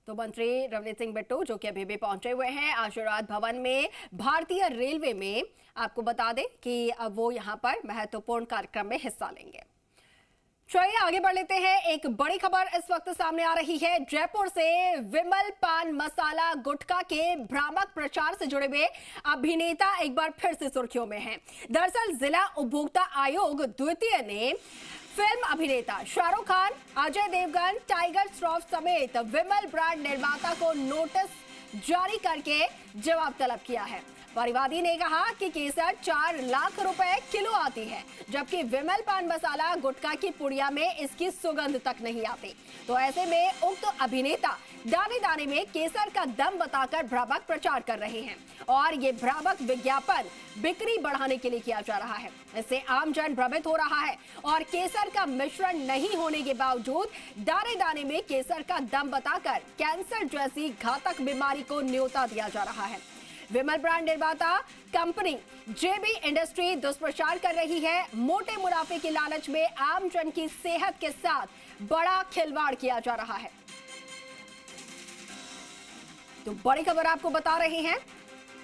तो मंत्री रवनीत सिंह बिट्टू जो कि अभी भी पहुंचे हुए हैं आशीर्वाद भवन में भारतीय रेलवे में, आपको बता दें कि अब वो यहां पर महत्वपूर्ण कार्यक्रम में हिस्सा लेंगे। चलिए आगे बढ़ लेते हैं। एक बड़ी खबर इस वक्त सामने आ रही है। जयपुर से विमल पान मसाला गुटखा के भ्रामक प्रचार से जुड़े हुए अभिनेता एक बार फिर से सुर्खियों में हैं। दरअसल जिला उपभोक्ता आयोग द्वितीय ने फिल्म अभिनेता शाहरुख खान, अजय देवगन, टाइगर श्रॉफ समेत विमल ब्रांड निर्माता को नोटिस जारी करके जवाब तलब किया है। परिवादी ने कहा कि केसर 4 लाख रुपए किलो आती है, जबकि विमल पान मसाला गुटखा की पुड़िया में इसकी सुगंध तक नहीं आती। तो ऐसे में उक्त अभिनेता दाने दाने में केसर का दम बताकर भ्रामक प्रचार कर रहे हैं और ये भ्रामक विज्ञापन बिक्री बढ़ाने के लिए किया जा रहा है। इससे आम जन भ्रमित हो रहा है और केसर का मिश्रण नहीं होने के बावजूद दाने दाने में केसर का दम बताकर कैंसर जैसी घातक बीमारी को न्योता दिया जा रहा है। विमल ब्रांड निर्माता कंपनी जेबी इंडस्ट्री दुष्प्रचार कर रही है। मोटे मुनाफे के लालच में आम जन की सेहत के साथ बड़ा खिलवाड़ किया जा रहा है। तो बड़ी खबर आपको बता रहे हैं,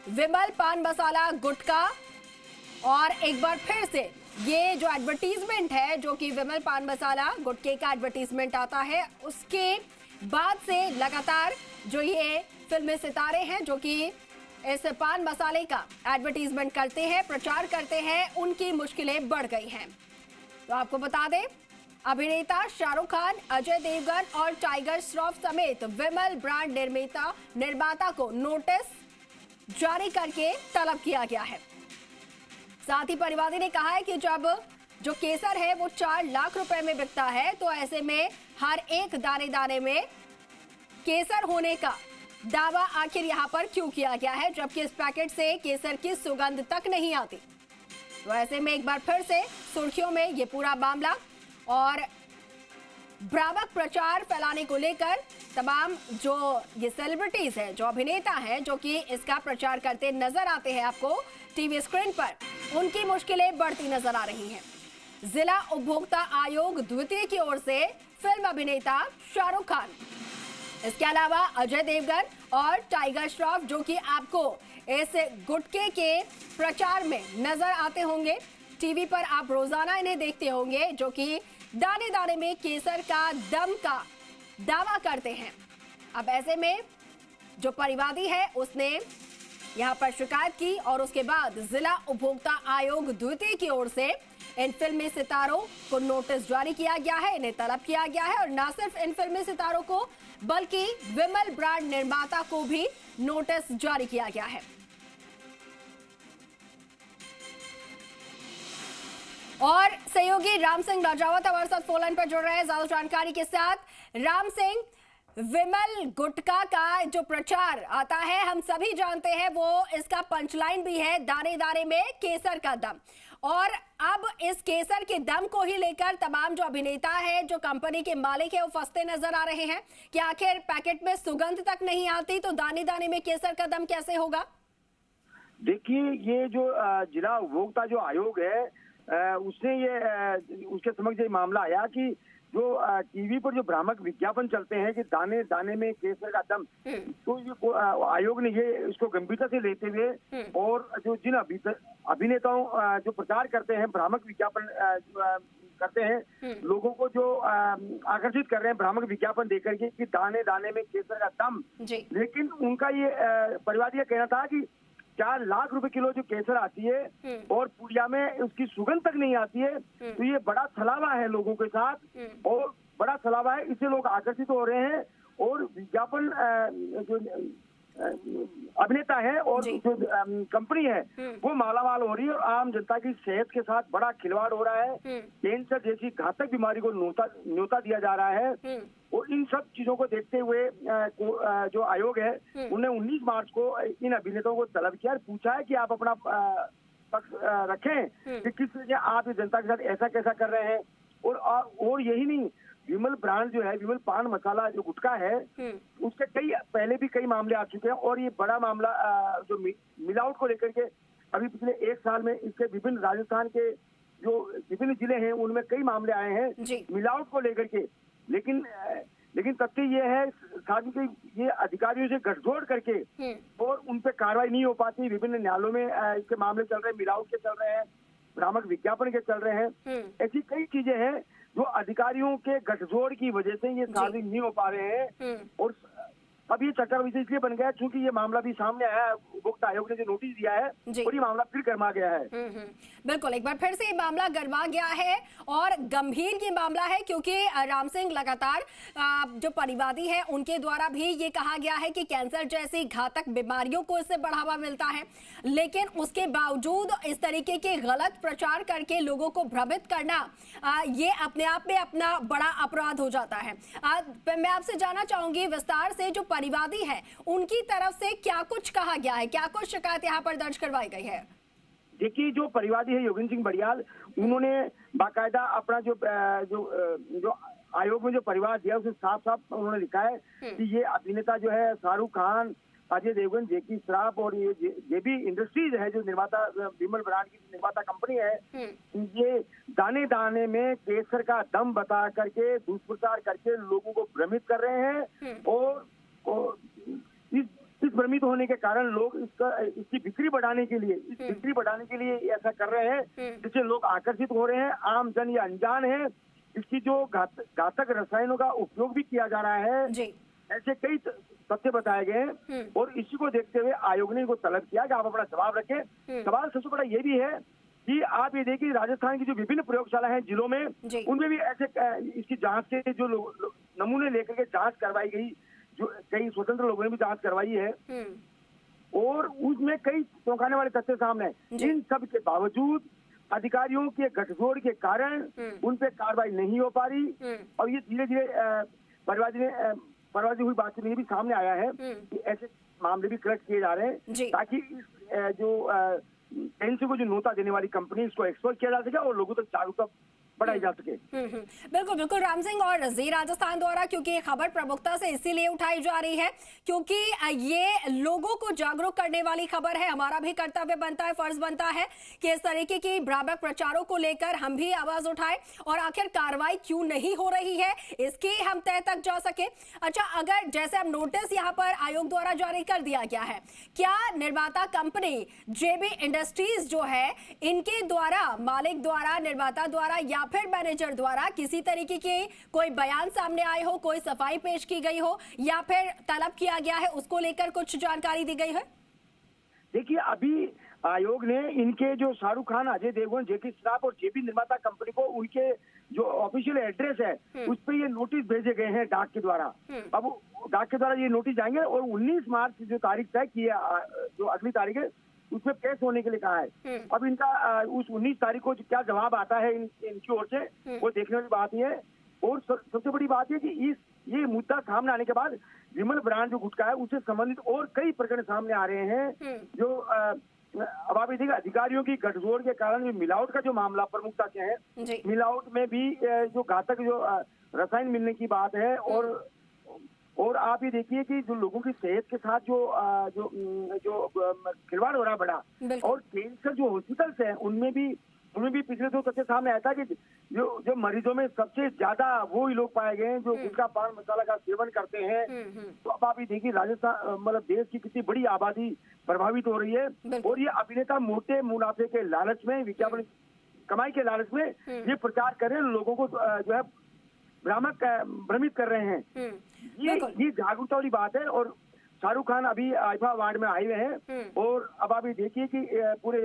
विमल पान मसाला गुटखा और एक बार फिर से ये जो एडवर्टीजमेंट है, जो कि विमल पान मसाला गुटखे का एडवर्टीजमेंट आता है, उसके बाद से लगातार जो ये फिल्मी सितारे हैं जो कि इस पान मसाले का एडवर्टीजमेंट करते हैं, प्रचार करते हैं, उनकी मुश्किलें बढ़ गई हैं। तो आपको बता दें, अभिनेता शाहरुख खान, अजय देवगन और टाइगर श्रॉफ समेत विमल ब्रांड निर्माता को नोटिस जारी करके तलब किया गया है। साथ ही परिवादी ने कहा है कि जब जो केसर है वो 4 लाख रुपए में बिकता है, तो ऐसे में हर एक दाने दाने में केसर होने का दावा आखिर यहां पर क्यों किया गया है, जबकि इस पैकेट से केसर की सुगंध तक नहीं आती। तो ऐसे में एक बार फिर से सुर्खियों में ये पूरा मामला और भ्रामक प्रचार फैलाने को लेकर तमाम जो ये सेलिब्रिटीज हैं, जो अभिनेता हैं, जो कि इसका प्रचार करते नजर आते हैं आपको टीवी स्क्रीन पर, उनकी मुश्किलें बढ़ती नजर आ रही हैं। जिला उपभोक्ता आयोग द्वितीय की ओर से फिल्म अभिनेता शाहरुख खान, इसके अलावा अजय देवगन और टाइगर श्रॉफ, जो कि आपको इस गुटखे के प्रचार में नजर आते होंगे, टीवी पर आप रोजाना इन्हें देखते होंगे, जो कि दाने दाने में केसर का दम का दावा करते हैं। अब ऐसे में जो परिवादी है उसने यहां पर शिकायत की और उसके बाद जिला उपभोक्ता आयोग द्वितीय की ओर से इन फिल्मी सितारों को नोटिस जारी किया गया है, इन्हें तलब किया गया है। और न सिर्फ इन फिल्मी सितारों को बल्कि विमल ब्रांड निर्माता को भी नोटिस जारी किया गया है। और सहयोगी राम सिंह राजावत हमारे साथ फोन लाइन पर जुड़ रहे हैं ज्यादा जानकारी के साथ। राम सिंह, विमल गुटखा का जो प्रचार आता है हम सभी जानते हैं, वो इसका पंचलाइन भी है, दाने दाने में केसर का दम। और अब इस केसर के दम को ही लेकर तमाम जो अभिनेता है, जो कंपनी के मालिक है, वो फंसते नजर आ रहे हैं कि आखिर पैकेट में सुगंध तक नहीं आती तो दाने दाने में केसर का दम कैसे होगा? देखिए, ये जो जिला उपभोक्ता जो आयोग है उसने ये उसके समक्ष ये मामला आया कि जो टीवी पर जो भ्रामक विज्ञापन चलते हैं कि दाने दाने में केसर का दम, तो ये आयोग ने ये इसको गंभीरता से लेते हुए और जो जिन अभिनेताओं जो प्रचार करते हैं, भ्रामक विज्ञापन करते हैं, लोगों को जो आकर्षित कर रहे हैं भ्रामक विज्ञापन देकर के कि दाने दाने में केसर का दम, लेकिन उनका ये परिवादी कहना था कि 4 लाख रुपए किलो जो केसर आती है और पुड़िया में उसकी सुगंध तक नहीं आती है, तो ये बड़ा छलावा है लोगों के साथ और बड़ा छलावा है, इससे लोग आकर्षित हो रहे हैं। और विज्ञापन जो अभिनेता है और जो कंपनी है वो मालामाल हो रही है और आम जनता की सेहत के साथ बड़ा खिलवाड़ हो रहा है। कैंसर जैसी घातक बीमारी को न्योता दिया जा रहा है। और इन सब चीजों को देखते हुए जो आयोग है उन्हें 19 मार्च को इन अभिनेताओं को तलब किया और पूछा है कि आप अपना पक्ष रखें कि किस तरह आप जनता के साथ ऐसा कैसा कर रहे हैं। और यही नहीं, विमल ब्रांड जो है, विमल पान मसाला जो गुटखा है, उसके पहले भी कई मामले आ चुके हैं और ये बड़ा मामला जो मिलावट को लेकर के अभी पिछले 1 साल में इसके विभिन्न राजस्थान के जो विभिन्न जिले हैं उनमें कई मामले आए हैं मिलावट को लेकर के। लेकिन तथ्य ये है साथ ही ये अधिकारियों से गठजोड़ करके और उन पे कार्रवाई नहीं हो पाती। विभिन्न न्यायालयों में इसके मामले चल रहे हैं, मिलावट के चल रहे हैं, भ्रामक विज्ञापन के चल रहे हैं। ऐसी कई चीजें हैं जो अधिकारियों के गठजोड़ की वजह से ये सार्वजनिक नहीं हो पा रहे हैं। और अब ये चर्चा विषय इसलिए बन गया क्योंकि ये मामला भी सामने आया है, उपभोक्ता आयोग ने जो नोटिस दिया है और ये मामला फिर गर्मा गया है। बिल्कुल, एक बार फिर से ये मामला गर्मा गया है और गंभीर ये मामला है क्योंकि राम सिंह लगातार जो परिवादी है उनके द्वारा भी ये कहा गया है कि कैंसर जैसी घातक बीमारियों को इससे बढ़ावा मिलता है, लेकिन उसके बावजूद इस तरीके के गलत प्रचार करके लोगों को भ्रमित करना ये अपने आप में अपना बड़ा अपराध हो जाता है। मैं आपसे जानना चाहूंगी विस्तार से, जो परिवादी है उनकी तरफ से क्या कुछ कहा गया है, क्या कुछ शिकायत यहाँ पर दर्ज करवाई गई है? देखिए, जो परिवादी है योगेंद्र सिंह बड़ियाल, उन्होंने बाकायदा अपना जो आयोग में जो परिवार दिया उसे साफ साफ उन्होंने लिखा है कि ये अभिनेता जो है शाहरुख खान, अजय देवगन, जेकी श्रॉफ और ये जेबी इंडस्ट्रीज है जो निर्माता विमल ब्रांड की निर्माता कंपनी है, ये दाने दाने में केसर का दम बता करके दुष्प्रचार करके लोगों को भ्रमित कर रहे हैं। और इस भ्रमित होने के कारण लोग इसकी बिक्री बढ़ाने के लिए ऐसा कर रहे हैं जिससे लोग आकर्षित हो रहे हैं। आम जन ये अनजान है, इसकी जो घातक रसायनों का उपयोग भी किया जा रहा है। ऐसे कई तथ्य बताए गए हैं और इसी को देखते हुए आयोग ने इनको तलब किया कि आप अपना जवाब रखें। सवाल सबसे बड़ा ये भी है कि आप ये देखिए, राजस्थान की जो विभिन्न प्रयोगशाला हैं जिलों में, उनमें भी ऐसे इसकी जांच के जो नमूने लेकर के जांच करवाई गई, जो कई स्वतंत्र लोगों ने भी जांच करवाई है और उसमें कई चौंकाने वाले तथ्य सामने हैं। इन सब के बावजूद अधिकारियों के गठजोड़ के कारण उन पे कार्रवाई नहीं हो पा रही और ये धीरे धीरे परिवादी हुई बातचीत में भी सामने आया है कि ऐसे मामले भी कलेक्ट किए जा रहे हैं ताकि इस जो कैंसर को जो नोटा देने वाली कंपनी, इसको एक्सपोज किया जा सके और लोगों तक जागरूकता बढ़ाई जा सके। बिल्कुल बिल्कुल राम सिंह, और जी राजस्थान द्वारा क्योंकि ये खबर प्रमुखता से इसीलिए उठाई जा रही है क्योंकि ये लोगों को जागरूक करने वाली खबर है। हमारा भी कर्तव्य बनता है, फर्ज बनता है कि इस तरीके की भ्रामक प्रचारों को लेकर हम भी आवाज उठाएं और आखिर कार्रवाई क्यों नहीं हो रही है इसकी हम तय तक जा सके। अच्छा, अगर जैसे अब नोटिस यहाँ पर आयोग द्वारा जारी कर दिया गया है, क्या निर्माता कंपनी जेबी इंडस्ट्रीज जो है इनके द्वारा, मालिक द्वारा, निर्माता द्वारा या फिर मैनेजर द्वारा किसी तरीके के कोई बयान सामने आए हो, कोई सफाई पेश की गई हो या फिर तलब किया गया है, उसको लेकर कुछ जानकारी दी गई है? देखिए, अभी आयोग ने इनके जो शाहरुख खान, अजय देवगन, जेकी श्रॉफ और जेबी निर्माता कंपनी को उनके जो ऑफिशियल एड्रेस है उस पर ये नोटिस भेजे गए हैं डाक के द्वारा। अब डाक के द्वारा ये नोटिस जाएंगे और 19 मार्च जो तारीख तय की है, जो अगली तारीख है, उसमें पेश होने के लिए कहा है। अब इनका उस 19 तारीख को क्या जवाब आता है इनकी ओर से, वो देखने वाली बात ही है। और सबसे बड़ी बात है कि ये मुद्दा सामने आने के बाद विमल ब्रांड जो गुटखा है उससे संबंधित और कई प्रकरण सामने आ रहे हैं जो अब आप देखिए, अधिकारियों की गठजोड़ के कारण मिलावट का जो मामला प्रमुखता से है, मिलावट में भी जो घातक जो रसायन मिलने की बात है और आप ये देखिए कि जो लोगों की सेहत के साथ जो खिलवाड़ हो रहा है बड़ा, और कैंसर जो हॉस्पिटल्स हैं उनमें भी पिछले 2 तथ्य सामने आया था कि जो मरीजों में सबसे ज्यादा वो ही लोग पाए गए हैं जो गुटखा पान मसाला का सेवन करते हैं। तो अब आप ये देखिए, राजस्थान मतलब देश की कितनी बड़ी आबादी प्रभावित हो रही है और ये अभिनेता मोटे मुनाफे के लालच में, विज्ञापन कमाई के लालच में ये प्रचार कर रहे हैं, लोगों को जो है भ्रमित कर रहे हैं। ये जागरूकता वाली बात है। और शाहरुख खान अभी आईफा अवार्ड में आए हुए हैं और अब आप ये देखिए कि पूरे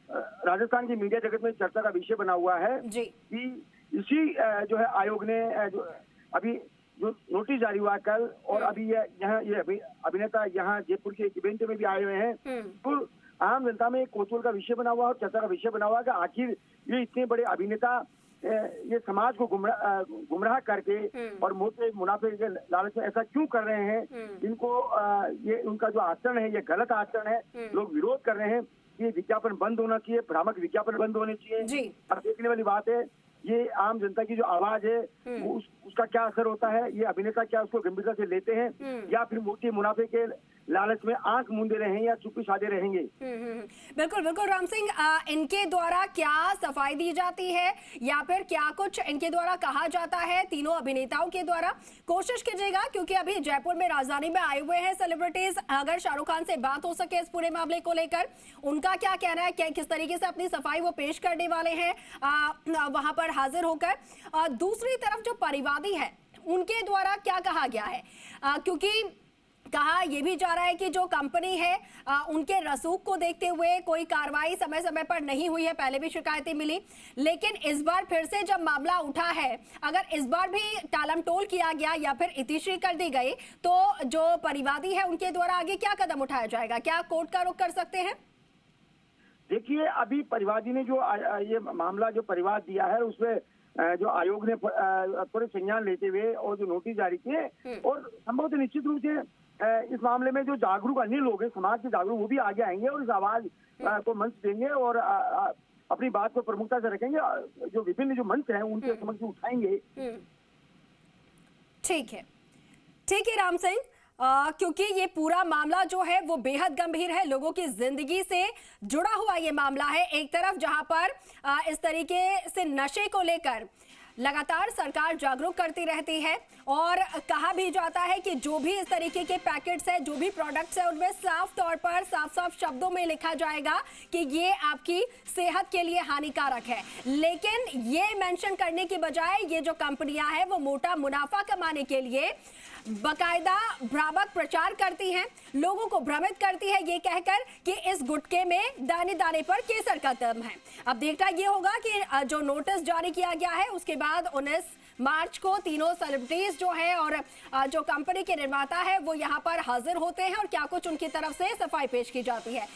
राजस्थान की मीडिया जगत में चर्चा का विषय बना हुआ है कि इसी जो है आयोग ने जो अभी जो नोटिस जारी हुआ कल, और अभी ये अभिनेता यहाँ जयपुर के इवेंट में भी आए हुए हैं, तो आम जनता में एक कौतूहल का विषय बना हुआ और चर्चा का विषय बना हुआ कि आखिर ये इतने बड़े अभिनेता ये समाज को गुमराह करके और मोटे मुनाफे के लालच में ऐसा क्यों कर रहे हैं। इनको ये उनका जो आचरण है ये गलत आचरण है, लोग विरोध कर रहे हैं। ये विज्ञापन बंद होना चाहिए, भ्रामक विज्ञापन बंद होने चाहिए। अब देखने वाली बात है ये आम जनता की जो आवाज है उसका क्या असर होता है, ये अभिनेता क्या उसको गंभीरता से लेते हैं या फिर मोटे मुनाफे के लालच में आंख मूंदे रहेंगे या चुप्पी साधे रहेंगे। बिल्कुल बिल्कुल राम सिंह, इनके द्वारा क्या सफाई दी जाती है या फिर क्या कुछ इनके द्वारा कहा जाता है तीनों अभिनेताओं के द्वारा? कोशिश कीजिएगा, क्योंकि अभी जयपुर में राजधानी में आए हुए हैं सेलिब्रिटीज, अगर शाहरुख खान से बात हो सके इस पूरे मामले को लेकर, उनका क्या कहना है, क्या किस तरीके से अपनी सफाई वो पेश करने वाले हैं वहां पर हाजिर होकर। दूसरी तरफ जो परिवादी है उनके द्वारा क्या कहा गया है, क्योंकि कहा यह भी जा रहा है कि जो कंपनी है उनके रसूख को देखते हुए कोई कार्रवाई समय समय पर नहीं हुई है, पहले भी शिकायतें मिली, लेकिन इस बार फिर से जब मामला उठा है, अगर इस बार भी टालमटोल किया गया या फिर इतिश्री कर दी गई, तो जो परिवादी है उनके द्वारा आगे क्या कदम उठाया जाएगा? क्या कोर्ट का रुख कर सकते हैं? देखिए, अभी परिवादी ने जो ये मामला जो परिवाद दिया है उसमें जो आयोग ने पूरे संज्ञान लेते हुए और जो नोटिस जारी किए और संभवतः निश्चित रूप से इस मामले में जो जागरूक अन्य लोग हैं, समाज के जागरूक, वो भी आगे आएंगे और इस आवाज को मंच देंगे और अपनी बात को प्रमुखता से रखेंगे, जो विभिन्न जो मंच हैं उनके समक्ष उठाएंगे। ठीक है राम सिंह, क्योंकि ये पूरा मामला जो है वो बेहद गंभीर है, लोगों की जिंदगी से जुड़ा हुआ ये मामला है। एक तरफ जहां पर इस तरीके से नशे को लेकर लगातार सरकार जागरूक करती रहती है और कहा भी जाता है कि जो भी इस तरीके के पैकेट्स है, जो भी प्रोडक्ट्स है, उनमें साफ तौर पर साफ शब्दों में लिखा जाएगा कि ये आपकी सेहत के लिए हानिकारक है, लेकिन ये मेंशन करने की बजाय ये जो कंपनियां हैं वो मोटा मुनाफा कमाने के लिए बकायदा भ्रामक प्रचार करती हैं, लोगों को भ्रमित करती है ये कहकर कि इस गुटके में दाने दाने पर केसर का दम है। अब देखना ये होगा कि जो नोटिस जारी किया गया है उसके बाद 19 मार्च को तीनों सेलिब्रिटीज जो है और जो कंपनी के निर्माता है वो यहाँ पर हाजिर होते हैं और क्या कुछ उनकी तरफ से सफाई पेश की जाती है।